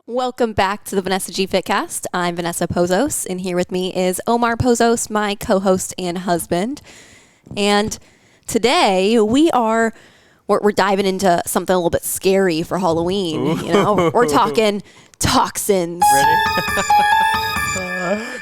Welcome back to the Vanessa G Fitcast. I'm Vanessa Pozos, and here with me is Omar Pozos, my co-host and husband. And today we're diving into something a little bit scary for Halloween. Ooh. You know, we're talking toxins. Ready?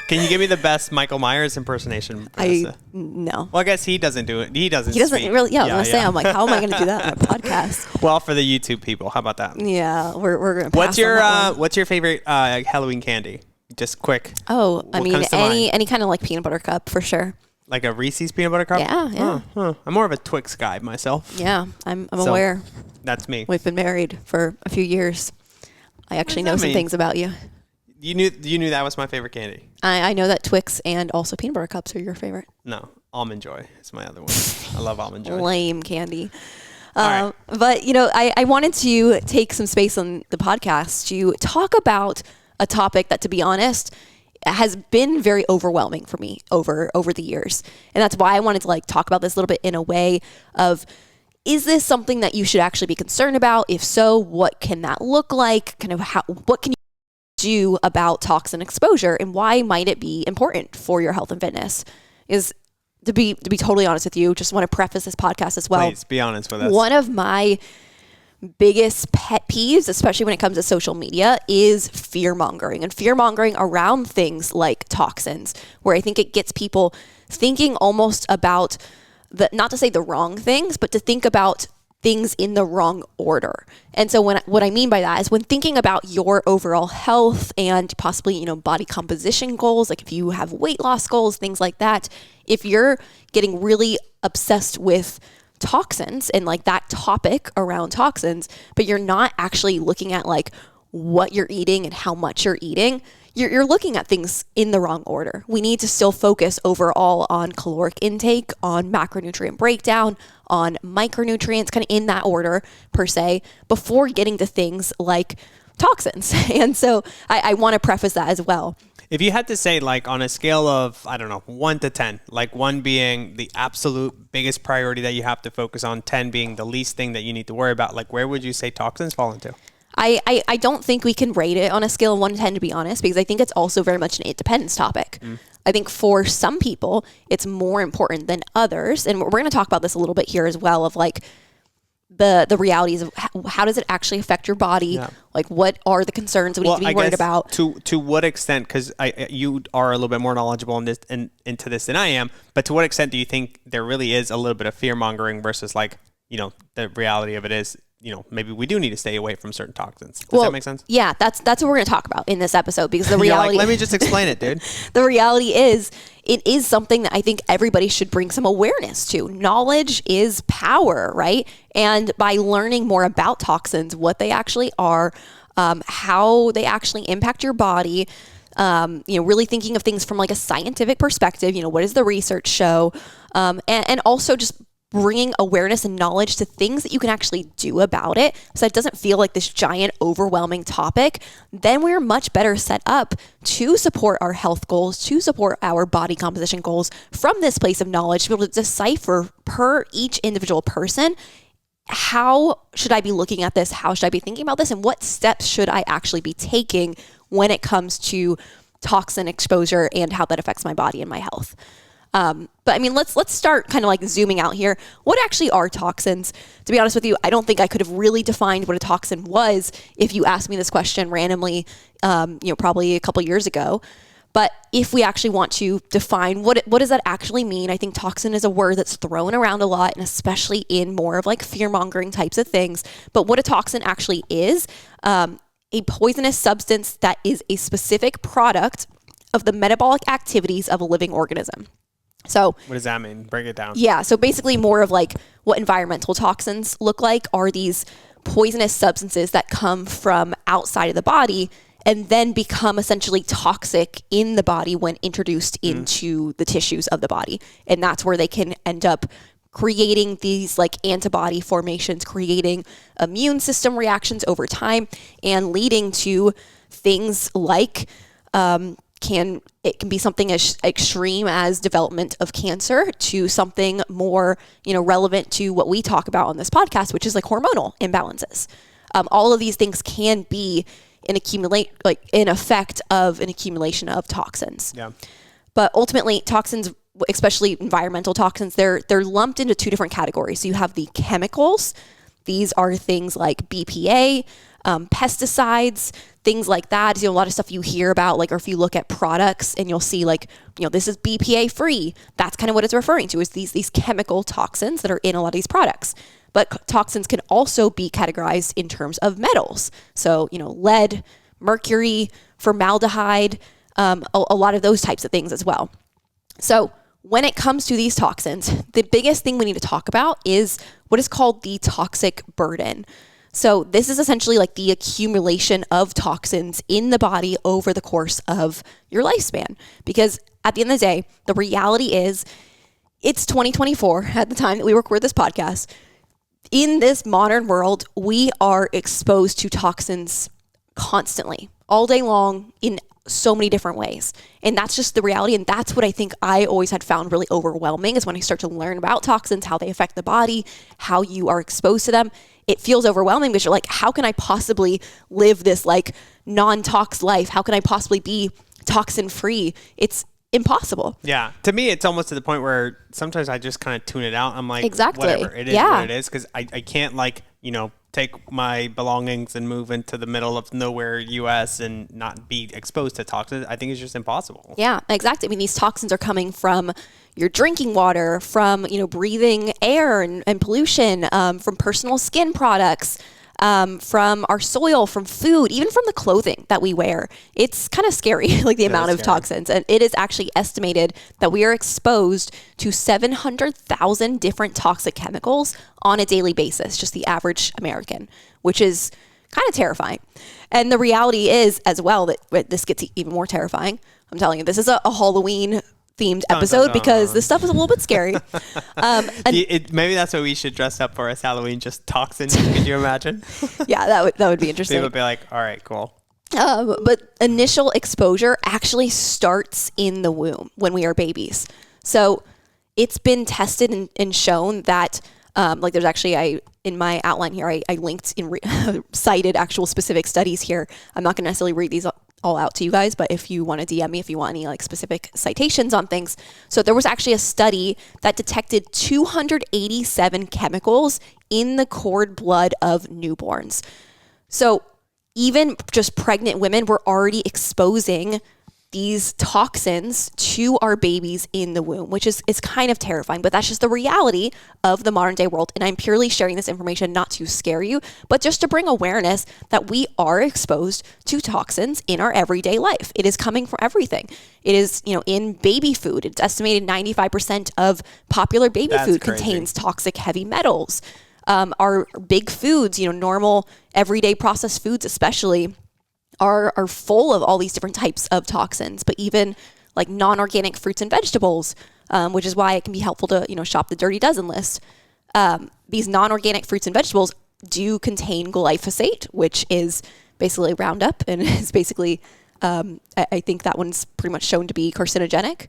Can you give me the best Michael Myers impersonation, Vanessa? No. Well, I guess he doesn't do it. He doesn't speak. Really. Yeah, I was gonna say. I'm like, how am I gonna do that on a podcast? Well, for the YouTube people, how about that? Yeah, we're gonna. Pass on that one. What's your favorite Halloween candy? Just quick. Oh, I mean, any kind of like peanut butter cup for sure. Like a Reese's peanut butter cup? Yeah. I'm more of a Twix guy myself. Yeah, I'm aware. That's me. We've been married for a few years. I actually know some things about you. You knew that was my favorite candy. I know that Twix and also peanut butter cups are your favorite. No, Almond Joy is my other one. I love Almond Joy. Lame candy. Right. But, I wanted to take some space on the podcast to talk about a topic that, to be honest, has been very overwhelming for me over the years. And that's why I wanted to talk about this a little bit in a way of, is this something that you should actually be concerned about? If so, what can that look like? What can you do about toxin exposure, and why might it be important for your health and fitness? Is to be totally honest with you, just want to preface this podcast as well. Please be honest with us. One of my biggest pet peeves, especially when it comes to social media, is fear mongering, and fear mongering around things like toxins, where I think it gets people thinking almost about not to say the wrong things, but to think about things in the wrong order. And so what I mean by that is when thinking about your overall health and possibly, body composition goals, like if you have weight loss goals, things like that, if you're getting really obsessed with toxins and that topic around toxins, but you're not actually looking at what you're eating and how much you're eating, you're looking at things in the wrong order. We need to still focus overall on caloric intake, on macronutrient breakdown, on micronutrients, kind of in that order per se, before getting to things like toxins. And so I want to preface that as well. If you had to say, on a scale of, 1 to 10, 1 being the absolute biggest priority that you have to focus on, 10 being the least thing that you need to worry about, where would you say toxins fall into? I don't think we can rate it on a scale of 1 to 10, to be honest, because I think it's also very much an it depends topic. I think for some people, it's more important than others. And we're going to talk about this a little bit here as well of the realities of how does it actually affect your body? Yeah. What are the concerns that we need to be worried about? To what extent, because you are a little bit more knowledgeable in this and into this than I am, but to what extent do you think there really is a little bit of fear mongering versus the reality of it is, maybe we do need to stay away from certain toxins. Does that make sense? Yeah, that's what we're going to talk about in this episode, because the reality... let me just explain it, dude. The reality is, it is something that I think everybody should bring some awareness to. Knowledge is power, right? And by learning more about toxins, what they actually are, how they actually impact your body, really thinking of things from a scientific perspective, what does the research show? And also just bringing awareness and knowledge to things that you can actually do about it, so it doesn't feel like this giant overwhelming topic, then we're much better set up to support our health goals, to support our body composition goals from this place of knowledge, to be able to decipher per each individual person, how should I be looking at this? How should I be thinking about this? And what steps should I actually be taking when it comes to toxin exposure and how that affects my body and my health? But I mean, let's start kind of zooming out here. What actually are toxins? To be honest with you, I don't think I could have really defined what a toxin was if you asked me this question randomly, probably a couple years ago. But if we actually want to define what does that actually mean, I think toxin is a word that's thrown around a lot, and especially in more of fear-mongering types of things. But what a toxin actually is, a poisonous substance that is a specific product of the metabolic activities of a living organism. So what does that mean? Break it down. Yeah. So basically more of what environmental toxins look like are these poisonous substances that come from outside of the body and then become essentially toxic in the body when introduced into the tissues of the body. And that's where they can end up creating these antibody formations, creating immune system reactions over time, and leading to things it can be something as extreme as development of cancer to something more, relevant to what we talk about on this podcast, which is hormonal imbalances. All of these things can be an effect of an accumulation of toxins. Yeah. But ultimately, toxins, especially environmental toxins, they're lumped into two different categories. So you have the chemicals. These are things like BPA, pesticides, things like that. A lot of stuff you hear about, or if you look at products and you'll see this is BPA free. That's kind of what it's referring to, is these chemical toxins that are in a lot of these products. But toxins can also be categorized in terms of metals. So, lead, mercury, formaldehyde, a lot of those types of things as well. So when it comes to these toxins, the biggest thing we need to talk about is what is called the toxic burden. So this is essentially the accumulation of toxins in the body over the course of your lifespan. Because at the end of the day, the reality is it's 2024 at the time that we record this podcast. In this modern world, we are exposed to toxins constantly, all day long, in so many different ways. And that's just the reality. And that's what I think I always had found really overwhelming, is when I start to learn about toxins, how they affect the body, how you are exposed to them. It feels overwhelming because you're like, how can I possibly live this non-tox life? How can I possibly be toxin free? It's impossible. Yeah. To me, it's almost to the point where sometimes I just kind of tune it out. I'm like, exactly. Whatever. It is what it is. Because I can't take my belongings and move into the middle of nowhere U.S. and not be exposed to toxins. I think it's just impossible. Yeah, exactly. I mean, these toxins are coming from your drinking water, from, breathing air and pollution, from personal skin products, from our soil, from food, even from the clothing that we wear. It's kind of scary, the amount of toxins. And it is actually estimated that we are exposed to 700,000 different toxic chemicals on a daily basis, just the average American, which is kind of terrifying. And the reality is as well that this gets even more terrifying. I'm telling you, this is a Halloween themed episode because this stuff is a little bit scary. Maybe that's what we should dress up for as Halloween, just toxins. Could you imagine? Yeah, that would be interesting. People would be like, all right, cool. But initial exposure actually starts in the womb when we are babies. So it's been tested and shown that there's actually, in my outline here, I linked cited actual specific studies here. I'm not going to necessarily read these all out to you guys, but if you want to DM me, if you want any specific citations on things. So there was actually a study that detected 287 chemicals in the cord blood of newborns. So even just pregnant women were already exposing these toxins to our babies in the womb, which is kind of terrifying, but that's just the reality of the modern day world. And I'm purely sharing this information not to scare you, but just to bring awareness that we are exposed to toxins in our everyday life. It is coming from everything. It is, in baby food. It's estimated 95% of popular baby food contains toxic heavy metals. Our big foods, normal everyday processed foods especially, are full of all these different types of toxins, but even non-organic fruits and vegetables, which is why it can be helpful to, shop the Dirty Dozen list. These non-organic fruits and vegetables do contain glyphosate, which is basically Roundup, and is basically, I think that one's pretty much shown to be carcinogenic.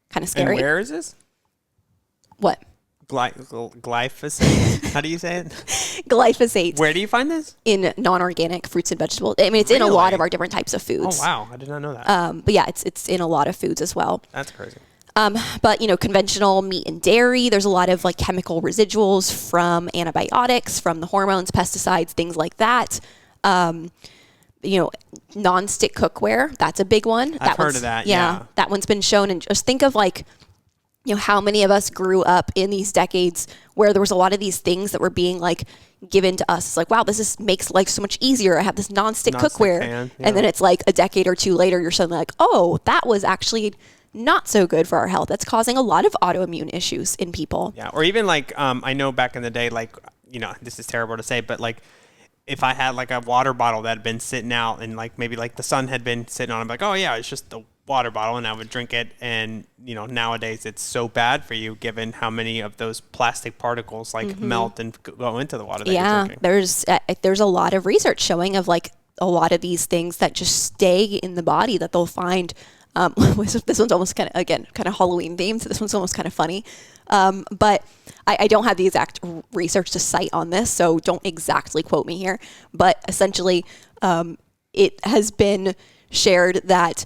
Kind of scary. And where is this? What? Glyphosate? How do you say it? Glyphosate. Where do you find this? In non-organic fruits and vegetables. I mean, it's in a lot of our different types of foods. Oh, wow. I did not know that. But yeah, it's in a lot of foods as well. That's crazy. But, conventional meat and dairy, there's a lot of chemical residuals from antibiotics, from the hormones, pesticides, things like that. Non-stick cookware, that's a big one. I've heard of that, yeah. That one's been shown. And just think of how many of us grew up in these decades where there was a lot of these things that were being given to us. It's wow, makes life so much easier. I have this non-stick cookware. Pan, yeah. And then it's a decade or two later, you're suddenly oh, that was actually not so good for our health. That's causing a lot of autoimmune issues in people. Yeah. Or even I know back in the day, this is terrible to say, but if I had a water bottle that had been sitting out and maybe the sun had been sitting on it, I'm like, oh yeah, it's just the water bottle, and I would drink it. And nowadays it's so bad for you given how many of those plastic particles melt and go into the water that you're drinking. There's a lot of research showing of a lot of these things that just stay in the body that they'll find. This one's almost kind of Halloween themed, so this one's almost kind of funny. But I don't have the exact research to cite on this, so don't exactly quote me here. But essentially, it has been shared that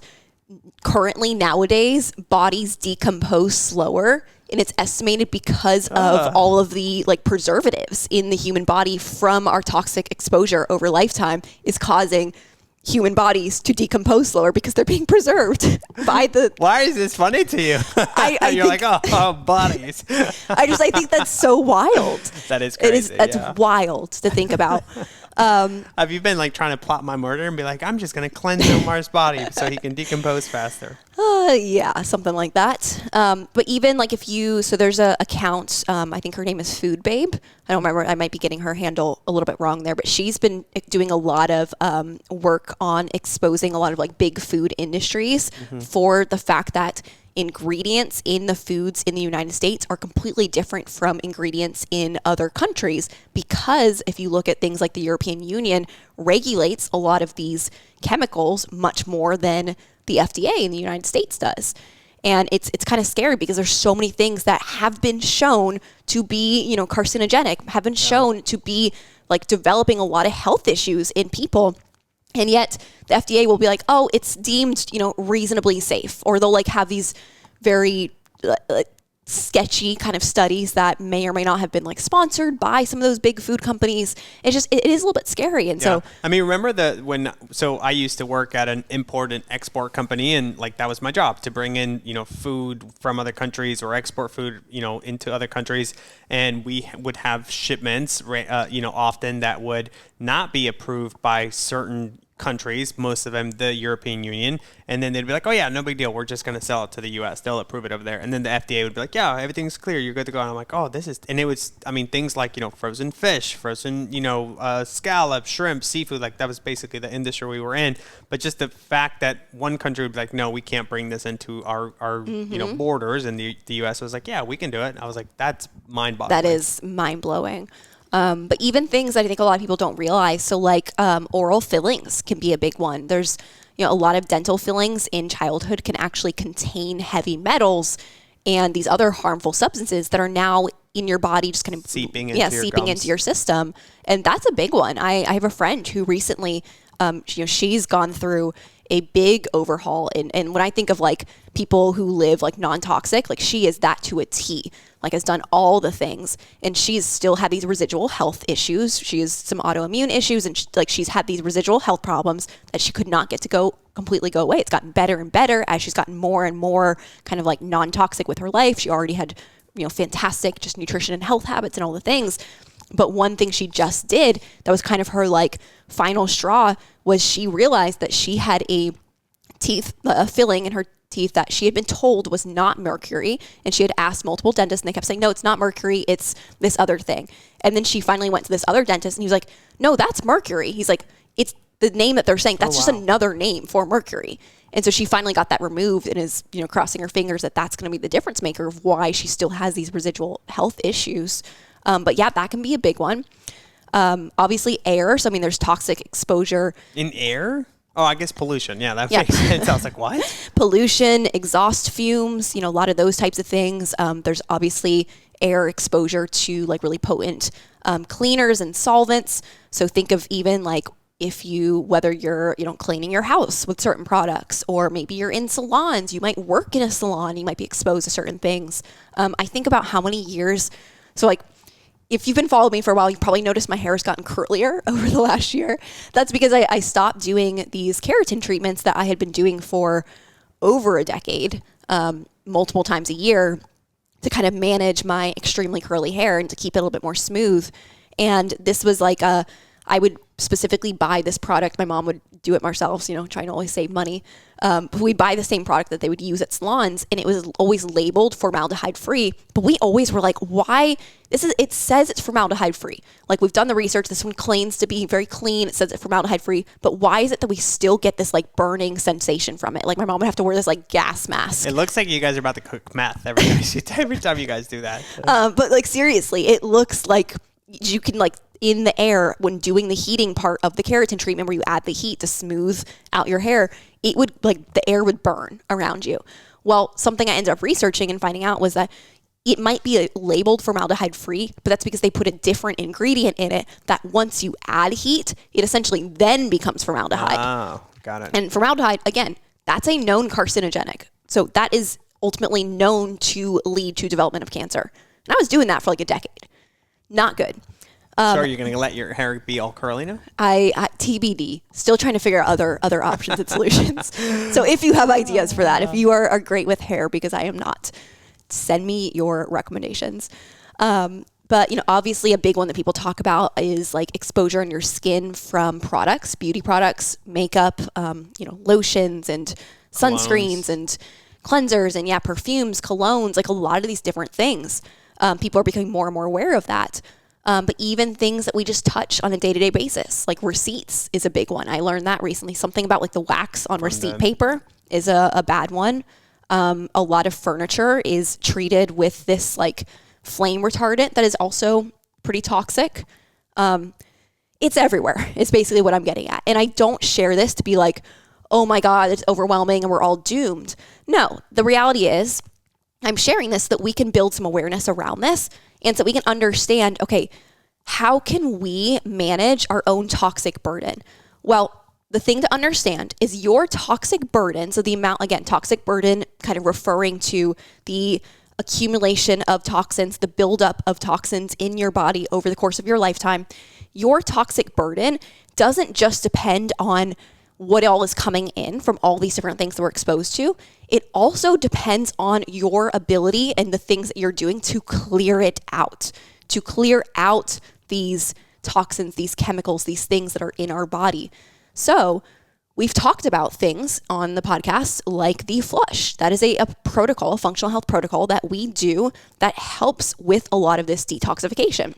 currently nowadays bodies decompose slower, and it's estimated because of all of the like preservatives in the human body from our toxic exposure over lifetime is causing human bodies to decompose slower because they're being preserved by the. Why is this funny to you? You're like, bodies. I think that's so wild. That is crazy. That's wild to think about. Have you been like trying to plot my murder and be like, I'm just going to cleanse Omar's body so he can decompose faster? Yeah, something like that. But even like so there's a account, I think her name is Food Babe. I don't remember. I might be getting her handle a little bit wrong there, but she's been doing a lot of work on exposing a lot of like big food industries for the fact that ingredients in the foods in the United States are completely different from ingredients in other countries, because if you look at things like the European Union regulates a lot of these chemicals much more than the FDA in the United States does. And it's kind of scary because there's so many things that have been shown to be, carcinogenic, have been shown to be like developing a lot of health issues in people. And yet the FDA will be like, oh, it's deemed, reasonably safe. Or they'll like have these very sketchy kind of studies that may or may not have been like sponsored by some of those big food companies. It is a little bit scary. And so, I mean, remember so I used to work at an import and export company, and like that was my job, to bring in, food from other countries or export food, into other countries. And we would have shipments, often that would not be approved by certain countries, most of them the European Union, and then they'd be like, oh yeah, no big deal, we're just going to sell it to the US, they'll approve it over there. And then the FDA would be like, yeah, everything's clear, you're good to go. And I'm like, oh, and it was, I mean, things like, frozen fish, frozen, scallop, shrimp, seafood, like that was basically the industry we were in. But just the fact that one country would be like, no, we can't bring this into our borders, and the US was like, yeah, we can do it. And I was like, that's mind-boggling. That is mind-blowing. But even things that I think a lot of people don't realize. So like oral fillings can be a big one. There's, a lot of dental fillings in childhood can actually contain heavy metals and these other harmful substances that are now in your body, just kind of seeping into your system. And that's a big one. I have a friend who recently, she's gone through a big overhaul. And when I think of like people who live like non-toxic, like she is that to a T, like has done all the things, and she's still had these residual health issues. She has some autoimmune issues, and she's had these residual health problems that she could not get to completely go away. It's gotten better and better as she's gotten more and more kind of like non-toxic with her life. She already had, fantastic just nutrition and health habits and all the things. But one thing she just did that was kind of her like final straw was she realized that she had a filling in her teeth that she had been told was not mercury, and she had asked multiple dentists, and they kept saying, no, it's not mercury, it's this other thing. And then she finally went to this other dentist, and he was like, no, that's mercury. He's like, it's the name that they're saying, that's just another name for mercury. And so she finally got that removed and is, crossing her fingers that that's going to be the difference maker of why she still has these residual health issues. But yeah, that can be a big one. Obviously air. So, I mean, there's toxic exposure. In air? Oh, I guess pollution. Yeah, that makes sense. I was like, what? Pollution, exhaust fumes, a lot of those types of things. There's obviously air exposure to like really potent cleaners and solvents. So think of even like whether you're, cleaning your house with certain products, or maybe you're in salons, you might work in a salon, you might be exposed to certain things. I think about how many years, so like, if you've been following me for a while, you've probably noticed my hair has gotten curlier over the last year. That's because I stopped doing these keratin treatments that I had been doing for over a decade, multiple times a year, to kind of manage my extremely curly hair and to keep it a little bit more smooth. And this was like I would specifically buy this product. My mom would do it ourselves, trying to always save money. We'd buy the same product that they would use at salons, and it was always labeled formaldehyde free. But we always were like, why? It says it's formaldehyde free. Like, we've done the research. This one claims to be very clean. It says it's formaldehyde free. But why is it that we still get this like burning sensation from it? Like, my mom would have to wear this like gas mask. It looks like you guys are about to cook meth every time you guys do that. But like, seriously, it looks like you can like, in the air, when doing the heating part of the keratin treatment where you add the heat to smooth out your hair, it would like the air would burn around you. Well, something I ended up researching and finding out was that it might be labeled formaldehyde free, but that's because they put a different ingredient in it that once you add heat, it essentially then becomes formaldehyde. Oh, got it. And formaldehyde, again, that's a known carcinogenic. So that is ultimately known to lead to development of cancer. And I was doing that for like a decade. Not good. So are you going to let your hair be all curly now? I TBD. Still trying to figure out other options and solutions. So if you have ideas for that, if you are great with hair, because I am not, send me your recommendations. But, obviously a big one that people talk about is like exposure on your skin from products, beauty products, makeup, lotions and sunscreens and cleansers and perfumes, colognes, like a lot of these different things. People are becoming more and more aware of that. But even things that we just touch on a day-to-day basis, like receipts is a big one. I learned that recently. Something about like the wax on receipt paper is a bad one. A lot of furniture is treated with this like flame retardant that is also pretty toxic. It's everywhere. It's basically what I'm getting at. And I don't share this to be like, oh my God, it's overwhelming and we're all doomed. No, the reality is I'm sharing this so that we can build some awareness around this and so we can understand, okay, how can we manage our own toxic burden? Well, the thing to understand is your toxic burden, so the amount, again, toxic burden kind of referring to the accumulation of toxins, the buildup of toxins in your body over the course of your lifetime. Your toxic burden doesn't just depend on what all is coming in from all these different things that we're exposed to. It also depends on your ability and the things that you're doing to clear it out, to clear out these toxins, these chemicals, these things that are in our body. So we've talked about things on the podcast like the flush. That is a protocol, a functional health protocol that we do that helps with a lot of this detoxification.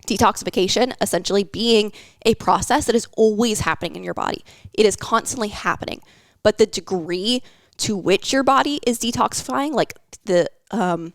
Detoxification essentially being a process that is always happening in your body. It is constantly happening, but the degree to which your body is detoxifying, like the kind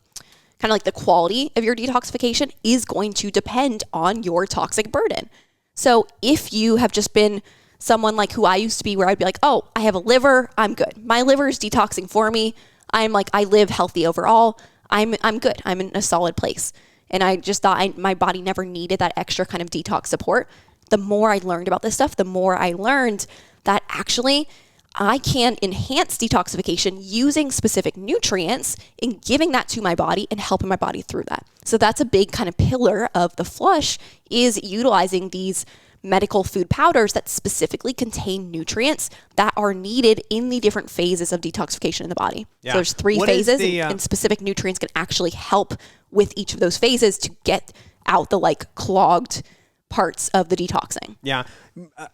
of like the quality of your detoxification is going to depend on your toxic burden. So if you have just been someone like who I used to be, where I'd be like, oh, I have a liver, I'm good. My liver is detoxing for me. I'm like, I live healthy overall. I'm good. I'm in a solid place. And I just thought my body never needed that extra kind of detox support. The more I learned about this stuff, the more I learned that actually I can enhance detoxification using specific nutrients and giving that to my body and helping my body through that. So that's a big kind of pillar of the flush, is utilizing these medical food powders that specifically contain nutrients that are needed in the different phases of detoxification in the body. Yeah. So there's 3 phases and specific nutrients can actually help with each of those phases to get out the like clogged parts of the detoxing. Yeah.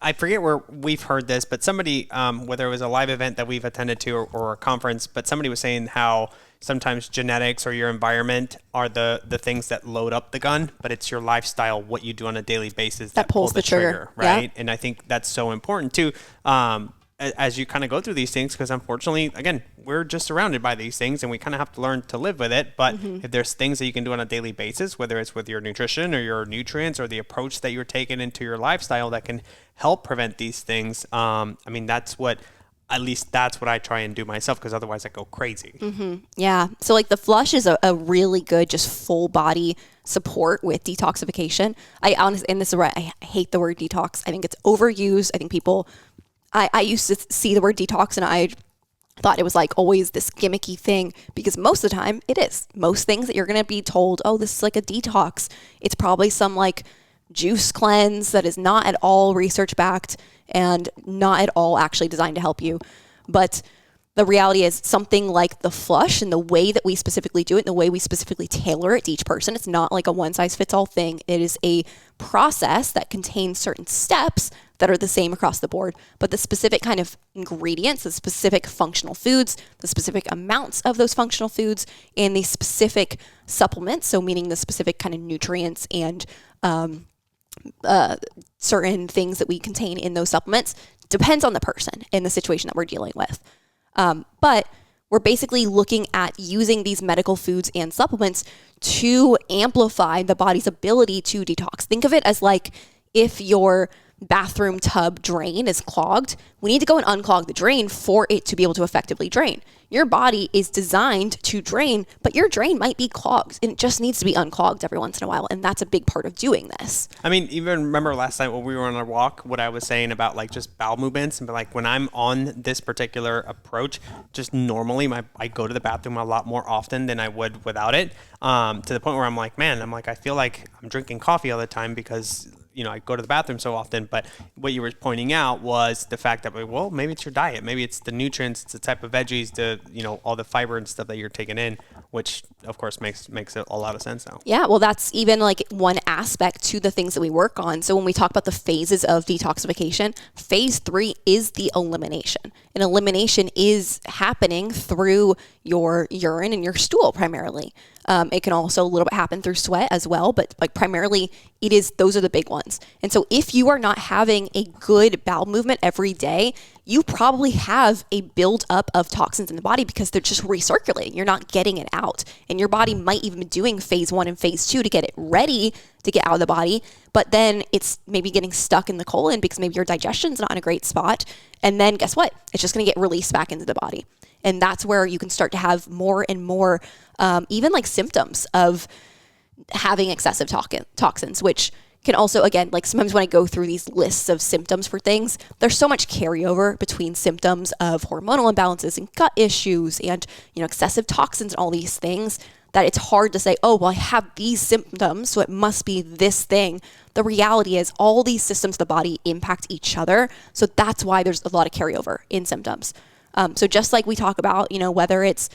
I forget where we've heard this, but somebody, whether it was a live event that we've attended to or a conference, but somebody was saying how sometimes genetics or your environment are the things that load up the gun, but it's your lifestyle, what you do on a daily basis that pulls the trigger, right? Yeah. And I think that's so important too, as you kind of go through these things, because unfortunately, again, we're just surrounded by these things and we kind of have to learn to live with it. But if there's things that you can do on a daily basis, whether it's with your nutrition or your nutrients or the approach that you're taking into your lifestyle that can help prevent these things, I mean, that's what I try and do myself, because otherwise I go crazy. Yeah. So like the flush is a really good, just full body support with detoxification. I honestly, and this is where I hate the word detox. I think it's overused. I think people, I used to see the word detox and I thought it was like always this gimmicky thing, because most of the time it is. Most things that you're going to be told, oh, this is like a detox, it's probably some like juice cleanse that is not at all research backed and not at all actually designed to help you. But the reality is something like the flush and the way that we specifically do it and the way we specifically tailor it to each person, it's not like a one size fits all thing. It is a process that contains certain steps that are the same across the board, but the specific kind of ingredients, the specific functional foods, the specific amounts of those functional foods, and the specific supplements, so meaning the specific kind of nutrients and certain things that we contain in those supplements, depends on the person and the situation that we're dealing with. But we're basically looking at using these medical foods and supplements to amplify the body's ability to detox. Think of it as like if your bathroom tub drain is clogged, we need to go and unclog the drain for it to be able to effectively drain. Your body is designed to drain, but your drain might be clogged and it just needs to be unclogged every once in a while. And that's a big part of doing this. I mean, even remember last night when we were on our walk, what I was saying about like just bowel movements, and like when I'm on this particular approach, just normally I go to the bathroom a lot more often than I would without it, to the point where I'm like, man, I feel like I'm drinking coffee all the time because I go to the bathroom so often. But what you were pointing out was the fact that, well, maybe it's your diet, maybe it's the nutrients, it's the type of veggies, all the fiber and stuff that you're taking in, which of course makes a lot of sense now. Yeah, well, that's even like one aspect to the things that we work on. So when we talk about the phases of detoxification, phase 3 is the elimination. And elimination is happening through your urine and your stool primarily. It can also a little bit happen through sweat as well, but like primarily those are the big ones. And so if you are not having a good bowel movement every day, you probably have a buildup of toxins in the body because they're just recirculating. You're not getting it out. And your body might even be doing phase 1 and phase 2 to get it ready to get out of the body. But then it's maybe getting stuck in the colon because maybe your digestion's not in a great spot. And then guess what? It's just going to get released back into the body. And that's where you can start to have more and more, even like symptoms of having excessive toxins, which can also, again, like sometimes when I go through these lists of symptoms for things, there's so much carryover between symptoms of hormonal imbalances and gut issues and, excessive toxins and all these things that it's hard to say, oh, well, I have these symptoms, so it must be this thing. The reality is all these systems of the body impact each other. So that's why there's a lot of carryover in symptoms. So just like we talk about, whether it's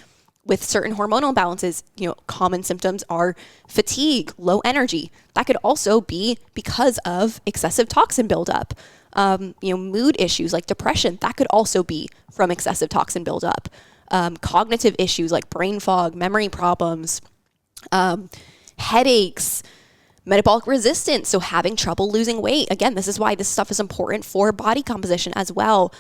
with certain hormonal imbalances, common symptoms are fatigue, low energy. That could also be because of excessive toxin buildup. Mood issues like depression, that could also be from excessive toxin buildup. Cognitive issues like brain fog, memory problems, headaches, metabolic resistance. So having trouble losing weight. Again, this is why this stuff is important for body composition as well.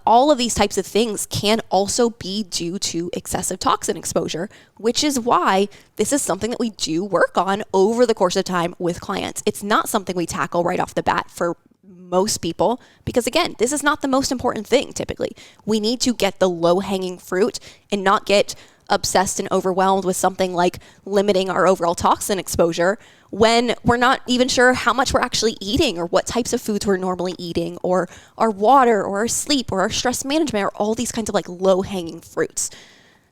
All of these types of things can also be due to excessive toxin exposure, which is why this is something that we do work on over the course of time with clients. It's not something we tackle right off the bat for most people, because again, this is not the most important thing typically. We need to get the low-hanging fruit and not get obsessed and overwhelmed with something like limiting our overall toxin exposure when we're not even sure how much we're actually eating or what types of foods we're normally eating or our water or our sleep or our stress management or all these kinds of like low-hanging fruits.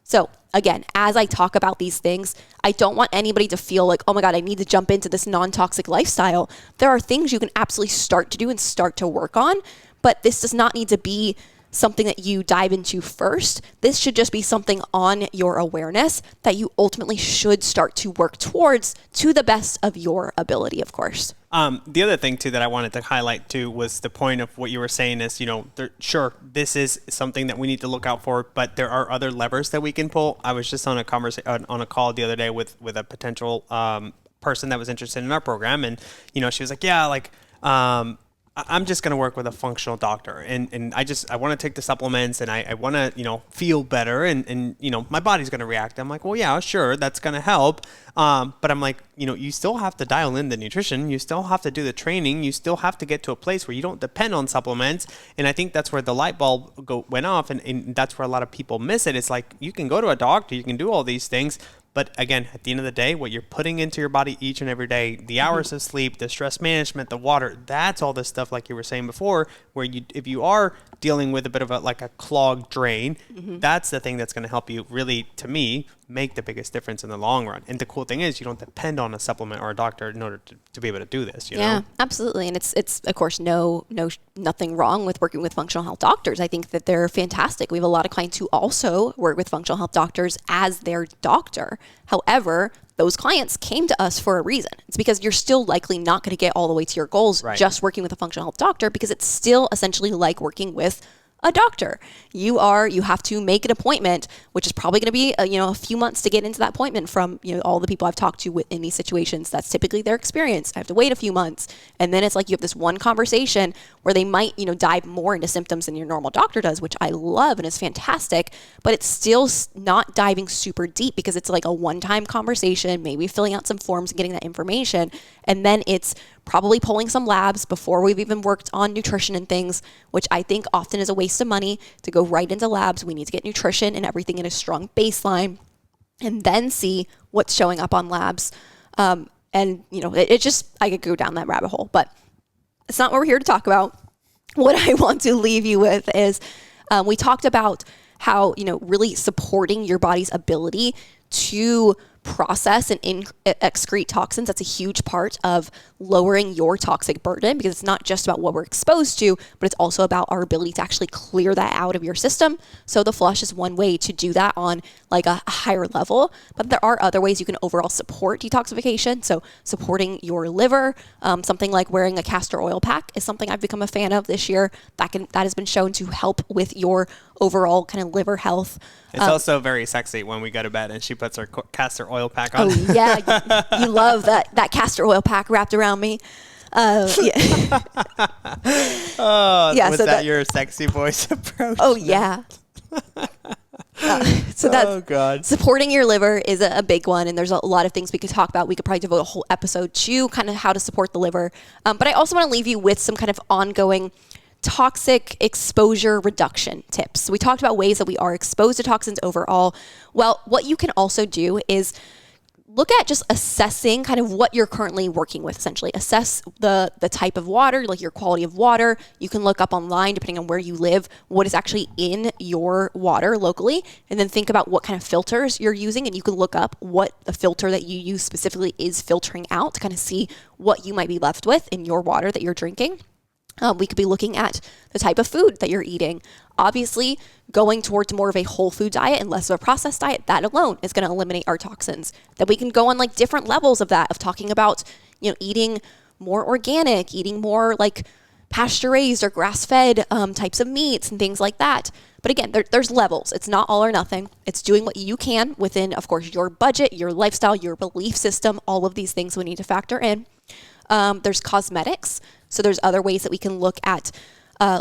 So again, as I talk about these things, I don't want anybody to feel like, oh my God, I need to jump into this non-toxic lifestyle. There are things you can absolutely start to do and start to work on, but this does not need to be something that you dive into first. This should just be something on your awareness that you ultimately should start to work towards to the best of your ability, of course. The other thing too that I wanted to highlight too was the point of what you were saying is, sure, this is something that we need to look out for, but there are other levers that we can pull. I was just on a call the other day with a potential person that was interested in our program, and she was like, I'm just going to work with a functional doctor, and I want to take the supplements, and I want to, feel better, and my body's going to react. I'm like, well, yeah, sure, that's going to help. But I'm like, you still have to dial in the nutrition. You still have to do the training. You still have to get to a place where you don't depend on supplements. And I think that's where the light bulb went off, and that's where a lot of people miss it. It's like, you can go to a doctor, you can do all these things, but again, at the end of the day, what you're putting into your body each and every day, the hours of sleep, the stress management, the water, that's all this stuff like you were saying before, where if you are dealing with a bit of a clogged drain, that's the thing that's going to help you really, to me, make the biggest difference in the long run. And the cool thing is you don't depend on a supplement or a doctor in order to be able to do this, Yeah, absolutely. And it's of course nothing wrong with working with functional health doctors. I think that they're fantastic. We have a lot of clients who also work with functional health doctors as their doctor. However, those clients came to us for a reason. It's because you're still likely not going to get all the way to your goals just working with a functional health doctor, because it's still essentially like working with a doctor. You have to make an appointment, which is probably going to be a few months to get into that appointment from all the people I've talked to in these situations. That's typically their experience. I have to wait a few months, and then it's like you have this one conversation where they might dive more into symptoms than your normal doctor does, which I love and is fantastic. But it's still not diving super deep because it's like a one-time conversation, maybe filling out some forms and getting that information, and then it's probably pulling some labs before we've even worked on nutrition and things, which I think often is a waste of money to go right into labs. We need to get nutrition and everything in a strong baseline and then see what's showing up on labs. It just, I could go down that rabbit hole, but it's not what we're here to talk about. What I want to leave you with is we talked about how, really supporting your body's ability to process and excrete toxins. That's a huge part of lowering your toxic burden, because it's not just about what we're exposed to, but it's also about our ability to actually clear that out of your system. So the flush is one way to do that on like a higher level, but there are other ways you can overall support detoxification. So supporting your liver, something like wearing a castor oil pack is something I've become a fan of this year. That has been shown to help with your overall kind of liver health. It's also very sexy when we go to bed and she puts her castor oil pack on. Oh yeah, you love that castor oil pack wrapped around me. Yeah. Was that your sexy voice approach? Oh yeah. So that's supporting your liver is a big one, and there's a lot of things we could talk about. We could probably devote a whole episode to kind of how to support the liver. But I also want to leave you with some kind of ongoing toxic exposure reduction tips. So we talked about ways that we are exposed to toxins overall. Well, what you can also do is look at just assessing kind of what you're currently working with, essentially. Assess the type of water, like your quality of water. You can look up online, depending on where you live, what is actually in your water locally, and then think about what kind of filters you're using, and you can look up what the filter that you use specifically is filtering out to kind of see what you might be left with in your water that you're drinking. We could be looking at the type of food that you're eating. Obviously, going towards more of a whole food diet and less of a processed diet, that alone is going to eliminate our toxins. Then we can go on like different levels of that, of talking about, eating more organic, eating more like pasture-raised or grass-fed types of meats and things like that. But again, there's levels. It's not all or nothing. It's doing what you can within, of course, your budget, your lifestyle, your belief system, all of these things we need to factor in. There's cosmetics. So there's other ways that we can look at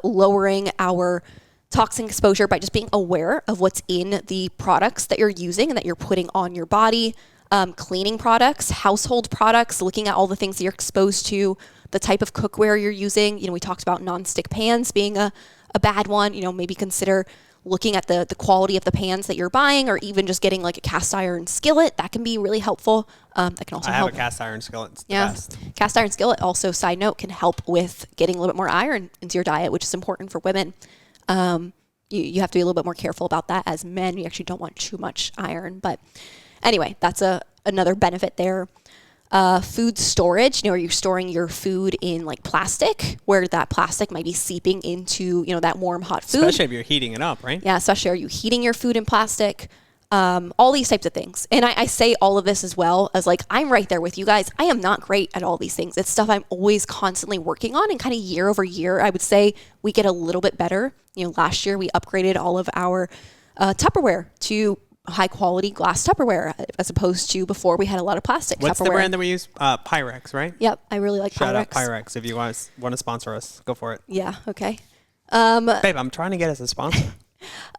lowering our toxin exposure by just being aware of what's in the products that you're using and that you're putting on your body. Cleaning products, household products, looking at all the things that you're exposed to, the type of cookware you're using. We talked about nonstick pans being a bad one. maybe consider looking at the quality of the pans that you're buying, or even just getting like a cast iron skillet. That can be really helpful. That can also help. I have a cast iron skillet. It's the best. Cast iron skillet also, side note, can help with getting a little bit more iron into your diet, which is important for women. You have to be a little bit more careful about that. As men, you actually don't want too much iron. But anyway, that's another benefit there. Food storage, are you storing your food in like plastic, where that plastic might be seeping into, that warm, hot food? Especially if you're heating it up, right? Yeah, especially are you heating your food in plastic? All these types of things. And I say all of this as well as like, I'm right there with you guys. I am not great at all these things. It's stuff I'm always constantly working on, and kind of year over year, I would say we get a little bit better. Last year we upgraded all of our Tupperware to high quality glass Tupperware, as opposed to before we had a lot of plastic What's Tupperware. the brand that we use? Pyrex, right? Yep, I really like Shout Pyrex. out Pyrex. If you want to sponsor us, go for it. Yeah, okay. Babe, I'm trying to get us a sponsor.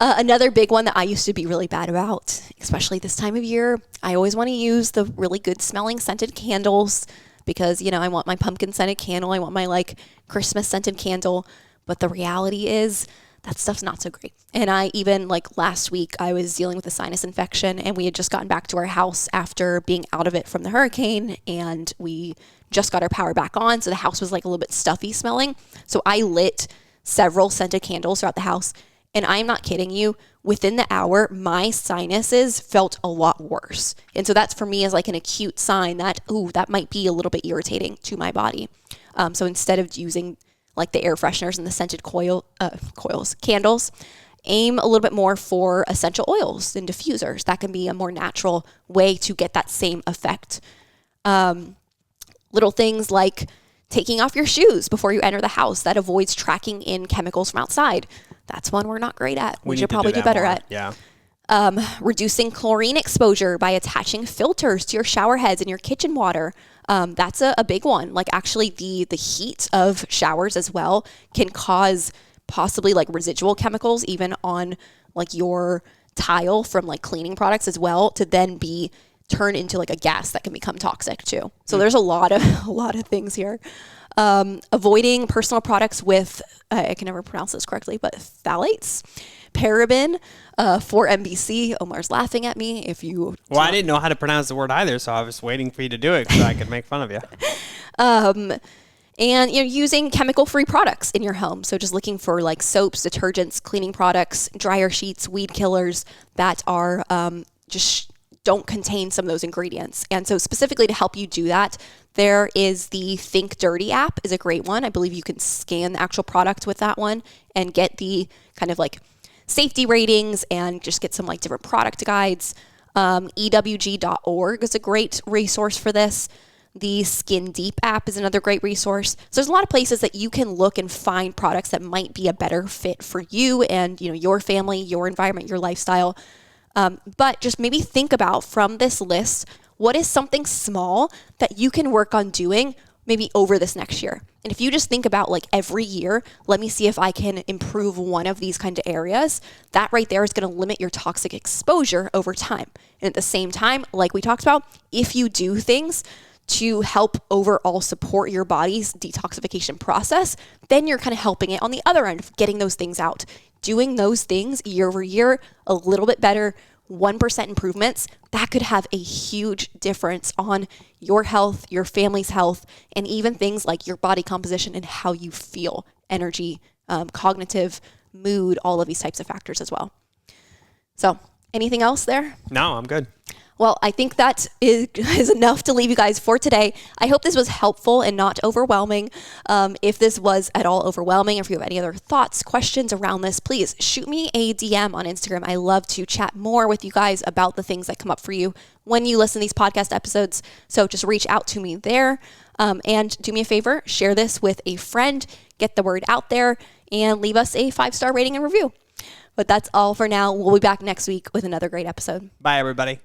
Another big one that I used to be really bad about, especially this time of year, I always want to use the really good smelling scented candles, because, I want my pumpkin scented candle. I want my like Christmas scented candle. But the reality is that stuff's not so great. And I even like last week, I was dealing with a sinus infection, and we had just gotten back to our house after being out of it from the hurricane, and we just got our power back on. So the house was like a little bit stuffy smelling. So I lit several scented candles throughout the house. And I'm not kidding you, within the hour, my sinuses felt a lot worse. And so that's for me as like an acute sign that, that might be a little bit irritating to my body. So instead of using like the air fresheners and the scented candles, aim a little bit more for essential oils and diffusers. That can be a more natural way to get that same effect. Little things like taking off your shoes before you enter the house. That avoids tracking in chemicals from outside. That's one we're not great at. We should probably do better at. Yeah. Reducing chlorine exposure by attaching filters to your shower heads and your kitchen water. That's a big one. Like actually the heat of showers as well can cause possibly like residual chemicals even on like your tile from like cleaning products as well to then be turned into like a gas that can become toxic too. So there's a lot of things here. Avoiding personal products with, I can never pronounce this correctly, but phthalates, paraben, 4-MBC. Omar's laughing at me. Well, I didn't know how to pronounce the word either, so I was waiting for you to do it so I could make fun of you. And using chemical-free products in your home. So just looking for like soaps, detergents, cleaning products, dryer sheets, weed killers that are just don't contain some of those ingredients. And so specifically to help you do that, there is the Think Dirty app is a great one. I believe you can scan the actual product with that one and get the kind of like safety ratings and just get some like different product guides. EWG.org is a great resource for this. The Skin Deep app is another great resource. So there's a lot of places that you can look and find products that might be a better fit for you and your family, your environment, your lifestyle. But just maybe think about from this list, what is something small that you can work on doing maybe over this next year? And if you just think about like every year, let me see if I can improve one of these kind of areas, that right there is going to limit your toxic exposure over time. And at the same time, like we talked about, if you do things to help overall support your body's detoxification process, then you're kind of helping it on the other end of getting those things out. Doing those things year over year, a little bit better, 1% improvements, that could have a huge difference on your health, your family's health, and even things like your body composition and how you feel, energy, cognitive, mood, all of these types of factors as well. So anything else there? No, I'm good. Well, I think that is enough to leave you guys for today. I hope this was helpful and not overwhelming. If this was at all overwhelming, or if you have any other thoughts, questions around this, please shoot me a DM on Instagram. I love to chat more with you guys about the things that come up for you when you listen to these podcast episodes. So just reach out to me there. And do me a favor, share this with a friend, get the word out there, and leave us a 5-star rating and review. But that's all for now. We'll be back next week with another great episode. Bye, everybody.